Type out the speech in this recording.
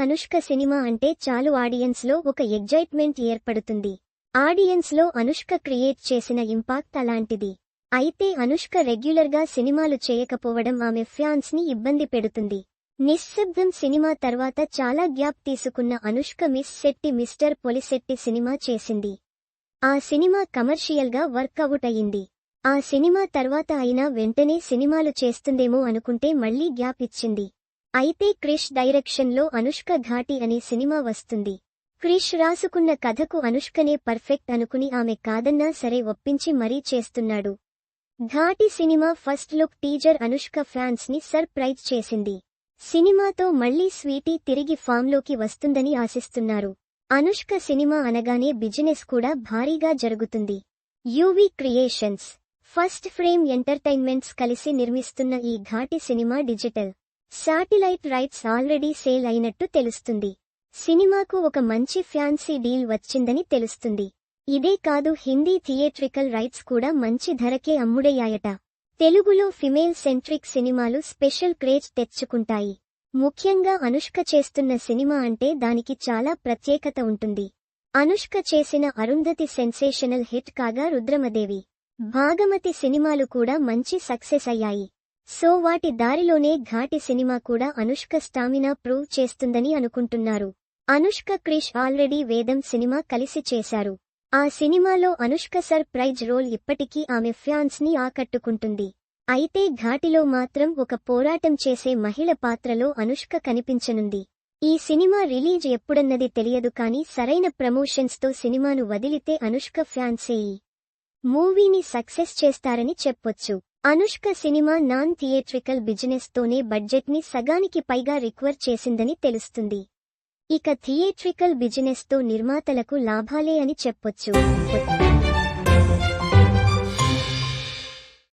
Anushka cinema అంటే చాలు audience లో ఒక ఎగ్జైట్మెంట్ ఏర్పడుతుంది. ఆడియన్స్ లో అనుష్క క్రియేట్ చేసిన ఇంపాక్ట్ అలాంటిది. అయితే అనుష్క రెగ్యులర్ గా సినిమాలు చేయకపోవడం ఆమె ఫ్యాన్స్ ని ఇబ్బంది పెడుతుంది. నిశ్శబ్దం సినిమా తర్వాత చాలా గ్యాప్ తీసుకున్న Anushka miss Shetty mister Polishetty cinema చేసింది. ఆ సినిమా కమర్షియల్ గా వర్కౌట్ అయింది. ఆ సినిమా తర్వాత అయినా వెంటనే సినిమాలు చేస్తుందేమో అనుకుంటే మళ్లీ గ్యాప్ ఇచ్చింది. అయితే క్రిష్ డైరెక్షన్ లో అనుష్క ఘాటి అనే సినిమా వస్తుంది. క్రిష్ రాసుకున్న కథకు అనుష్కనే పర్ఫెక్ట్ అనుకుని ఆమె కాదన్నా సరే ఒప్పించి మరీ చేస్తున్నాడు. ఘాటి సినిమా first look teaser Anushka fans ని సర్ప్రైజ్ చేసింది. సినిమాతో మళ్లీ స్వీటీ తిరిగి ఫామ్లోకి వస్తుందని ఆశిస్తున్నారు. అనుష్క సినిమా అనగానే బిజినెస్ కూడా భారీగా జరుగుతుంది. UV creations, first frame entertainments కలిసి నిర్మిస్తున్న ఈ ఘాటి సినిమా digital, satellite rights already sale అయినట్టు తెలుస్తుంది. సినిమాకు ఒక మంచి ఫ్యాన్సీ డీల్ వచ్చిందని తెలుస్తుంది. ఇదే కాదు, హిందీ థియేట్రికల్ రైట్స్ కూడా మంచి ధరకే అమ్ముడయ్యాయట. తెలుగులో ఫిమేల్ సెంట్రిక్ సినిమాలు స్పెషల్ క్రేజ్ తెచ్చుకుంటాయి. ముఖ్యంగా అనుష్క చేస్తున్న సినిమా అంటే దానికి చాలా ప్రత్యేకత ఉంటుంది. అనుష్క చేసిన అరుంధతి సెన్సేషనల్ హిట్ కాగా రుద్రమదేవి, భాగమతి సినిమాలు కూడా మంచి సక్సెస్ అయ్యాయి. సో వాటి దారిలోనే ఘాటి సినిమా కూడా అనుష్క స్టామినా ప్రూవ్ చేస్తుందని అనుకుంటున్నారు. అనుష్క క్రిష్ ఆల్రెడీ వేదం సినిమా కలిసి చేశారు. ఆ సినిమాలో అనుష్క సర్ప్రైజ్ రోల్ ఇప్పటికీ ఆమె ఫ్యాన్స్ ని ఆకట్టుకుంటుంది. అయితే ఘాటిలో మాత్రం ఒక పోరాటం చేసే మహిళ పాత్రలో అనుష్క కనిపించనుంది. ఈ సినిమా రిలీజ్ ఎప్పుడన్నది తెలియదు కానీ సరైన ప్రమోషన్స్ తో సినిమాను వదిలితే అనుష్క ఫ్యాన్సే ఈ మూవీని సక్సెస్ చేస్తారని చెప్పొచ్చు. Anushka cinema non theatrical business తోనే బడ్జెట్ ని సగానికి పైగా రికవర్ చేసిందని తెలుస్తుంది. ఇక థియేట్రికల్ బిజినెస్ తో నిర్మాతలకు లాభాలే అని చెప్పొచ్చు.